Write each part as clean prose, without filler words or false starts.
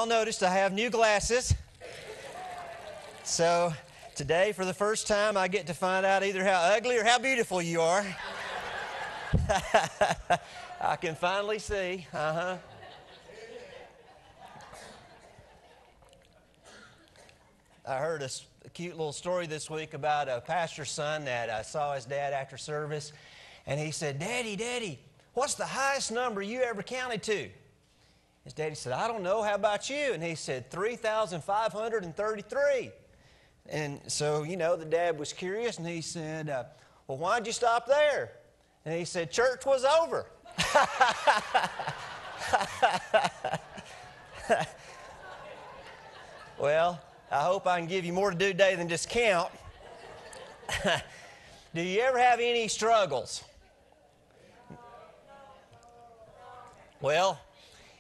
Y'all noticed I have new glasses. So today, for the first time, I get to find out either how ugly or how beautiful you are. I can finally see. I heard a cute little story this week about a pastor's son that saw his dad after service, and he said, Daddy, what's the highest number you ever counted to? His daddy said, I don't know, how about you? And he said, 3,533. And so, the dad was curious, and he said, well, why'd you stop there? And he said, church was over. Well, I hope I can give you more to do today than just count. Do you ever have any struggles? Well,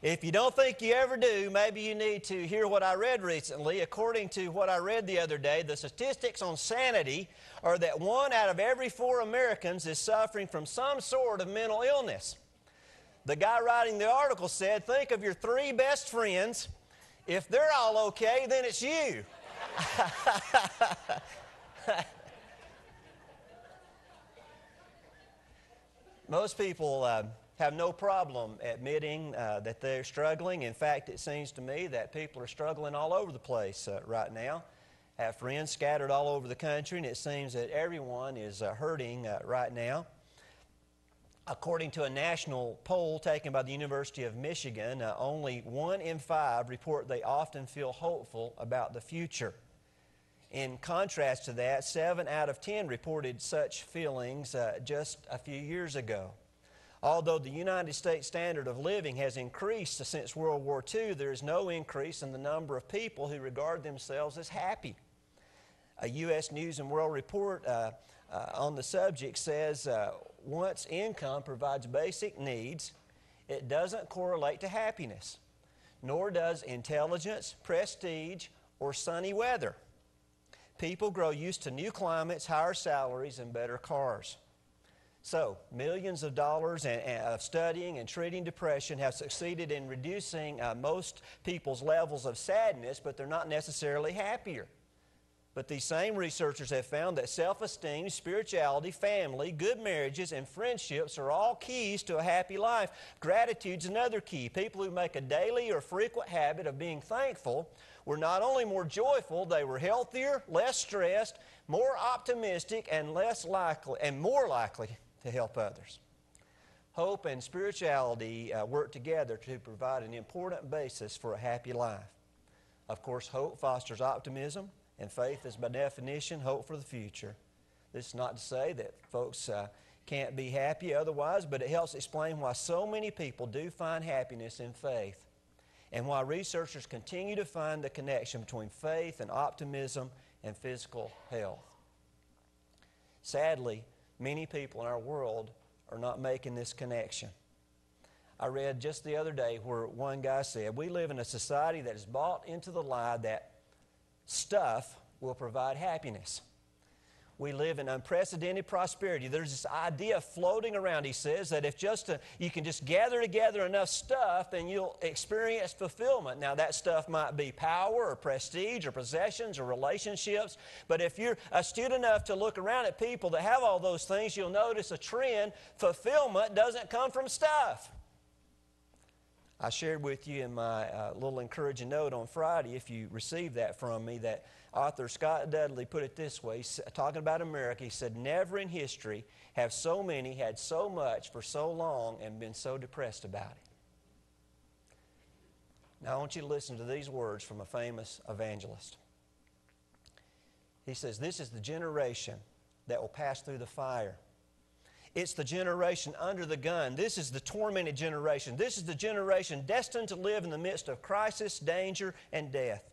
if you don't think you ever do, maybe you need to hear what I read recently. According to what I read the other day, the statistics on sanity are that 1 out of every 4 Americans is suffering from some sort of mental illness. The guy writing the article said, think of your 3 best friends. If they're all okay, then it's you. Most people have no problem admitting that they're struggling. In fact, it seems to me that people are struggling all over the place right now. I have friends scattered all over the country, and it seems that everyone is hurting right now. According to a national poll taken by the University of Michigan, only 1 in 5 report they often feel hopeful about the future. In contrast to that, 7 out of 10 reported such feelings just a few years ago. Although the United States standard of living has increased since World War II, there is no increase in the number of people who regard themselves as happy. A U.S. News and World Report on the subject says, once income provides basic needs, it doesn't correlate to happiness, nor does intelligence, prestige, or sunny weather. People grow used to new climates, higher salaries, and better cars. So, millions of dollars of studying and treating depression have succeeded in reducing most people's levels of sadness, but they're not necessarily happier. But these same researchers have found that self-esteem, spirituality, family, good marriages, and friendships are all keys to a happy life. Gratitude's another key. People who make a daily or frequent habit of being thankful were not only more joyful, they were healthier, less stressed, more optimistic, and more likely to help others. Hope and spirituality work together to provide an important basis for a happy life. Of course, hope fosters optimism, and faith is by definition hope for the future. This is not to say that folks can't be happy otherwise, but it helps explain why so many people do find happiness in faith, and why researchers continue to find the connection between faith and optimism and physical health. Sadly, many people in our world are not making this connection. I read just the other day where one guy said, we live in a society that is bought into the lie that stuff will provide happiness. We live in unprecedented prosperity. There's this idea floating around, he says, that if you can just gather together enough stuff, then you'll experience fulfillment. Now, that stuff might be power or prestige or possessions or relationships, but if you're astute enough to look around at people that have all those things, you'll notice a trend. Fulfillment doesn't come from stuff. I shared with you in my little encouraging note on Friday, if you received that from me, that author Scott Dudley put it this way, talking about America. He said, never in history have so many had so much for so long and been so depressed about it. Now I want you to listen to these words from a famous evangelist. He says, this is the generation that will pass through the fire. It's the generation under the gun. This is the tormented generation. This is the generation destined to live in the midst of crisis, danger, and death.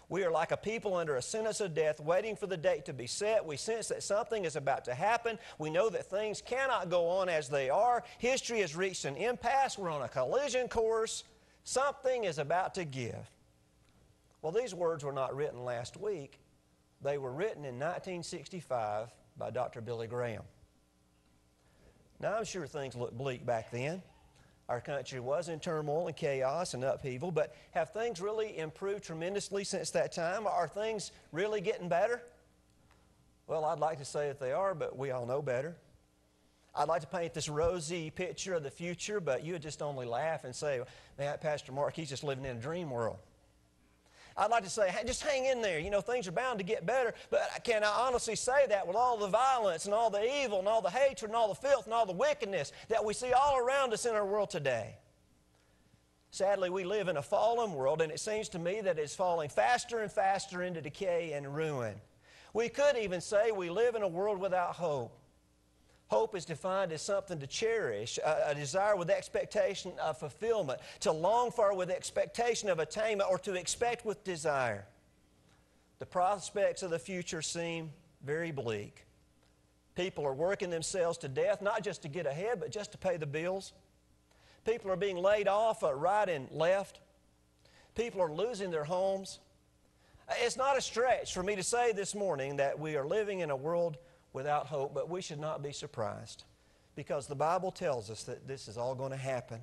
We are like a people under a sentence of death waiting for the date to be set. We sense that something is about to happen. We know that things cannot go on as they are. History has reached an impasse. We're on a collision course. Something is about to give. Well, these words were not written last week. They were written in 1965 by Dr. Billy Graham. Now, I'm sure things looked bleak back then. Our country was in turmoil and chaos and upheaval, but have things really improved tremendously since that time? Are things really getting better? Well, I'd like to say that they are, but we all know better. I'd like to paint this rosy picture of the future, but you would just only laugh and say, man, Pastor Mark, he's just living in a dream world. I'd like to say, hey, just hang in there. You know, things are bound to get better. But can I honestly say that with all the violence and all the evil and all the hatred and all the filth and all the wickedness that we see all around us in our world today? Sadly, we live in a fallen world, and it seems to me that it's falling faster and faster into decay and ruin. We could even say we live in a world without hope. Hope is defined as something to cherish, a desire with expectation of fulfillment, to long for with expectation of attainment, or to expect with desire. The prospects of the future seem very bleak. People are working themselves to death, not just to get ahead, but just to pay the bills. People are being laid off right and left. People are losing their homes. It's not a stretch for me to say this morning that we are living in a world without hope, but we should not be surprised because the Bible tells us that this is all going to happen.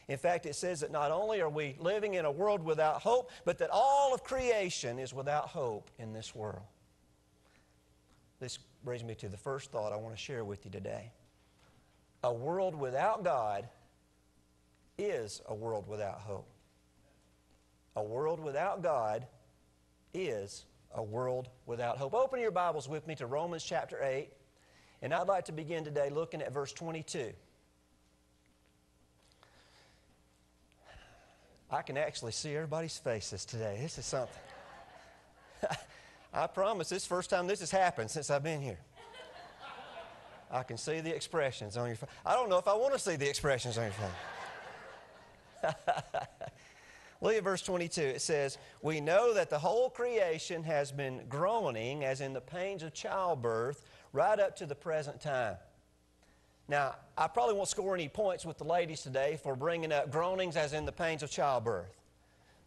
In fact, it says that not only are we living in a world without hope, but that all of creation is without hope in this world. This brings me to the first thought I want to share with you today. A world without God is a world without hope. A world without God is a world without hope. Open your Bibles with me to Romans chapter 8, and I'd like to begin today looking at verse 22. I can actually see everybody's faces today. This is something. I promise this is the first time this has happened since I've been here. I can see the expressions on your face. I don't know if I want to see the expressions on your face. Look at verse 22. It says, we know that the whole creation has been groaning as in the pains of childbirth right up to the present time. Now, I probably won't score any points with the ladies today for bringing up groanings as in the pains of childbirth.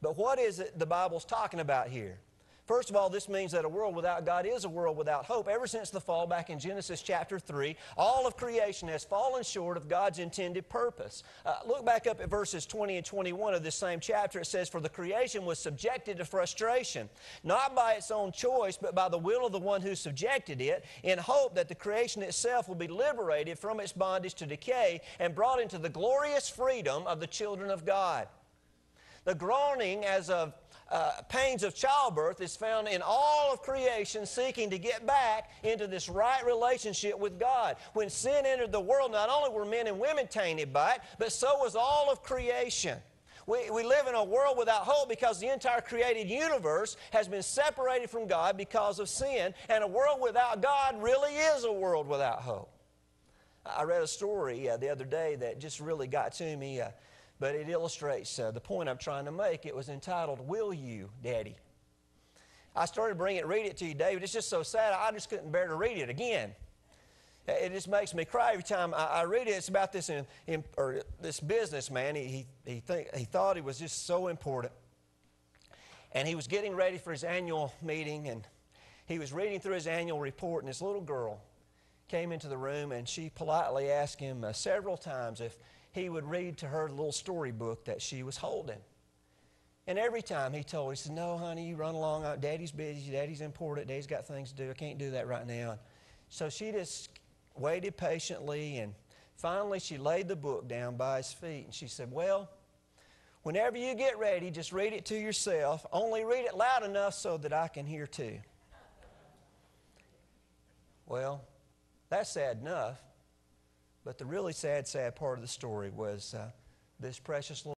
But what is it the Bible's talking about here? First of all, this means that a world without God is a world without hope. Ever since the fall back in Genesis chapter 3, all of creation has fallen short of God's intended purpose. Look back up at verses 20 and 21 of this same chapter. It says, for the creation was subjected to frustration, not by its own choice, but by the will of the one who subjected it, in hope that the creation itself will be liberated from its bondage to decay and brought into the glorious freedom of the children of God. The groaning as of pains of childbirth is found in all of creation seeking to get back into this right relationship with God. When sin entered the world, not only were men and women tainted by it, but so was all of creation. We live in a world without hope because the entire created universe has been separated from God because of sin, and a world without God really is a world without hope. I read a story the other day that just really got to me. But it illustrates the point I'm trying to make. It was entitled, Will You, Daddy? I started bringing it, read it to you, David. It's just so sad, I just couldn't bear to read it again. It just makes me cry every time I read it. It's about this this businessman. He thought he was just so important. And he was getting ready for his annual meeting, and he was reading through his annual report, and this little girl came into the room, and she politely asked him several times if he would read to her the little storybook that she was holding. And every time he told her, he said, no, honey, you run along. Daddy's busy. Daddy's important. Daddy's got things to do. I can't do that right now. So she just waited patiently, and finally she laid the book down by his feet, and she said, well, whenever you get ready, just read it to yourself. Only read it loud enough so that I can hear too. Well, that's sad enough. But the really sad part of the story was this precious little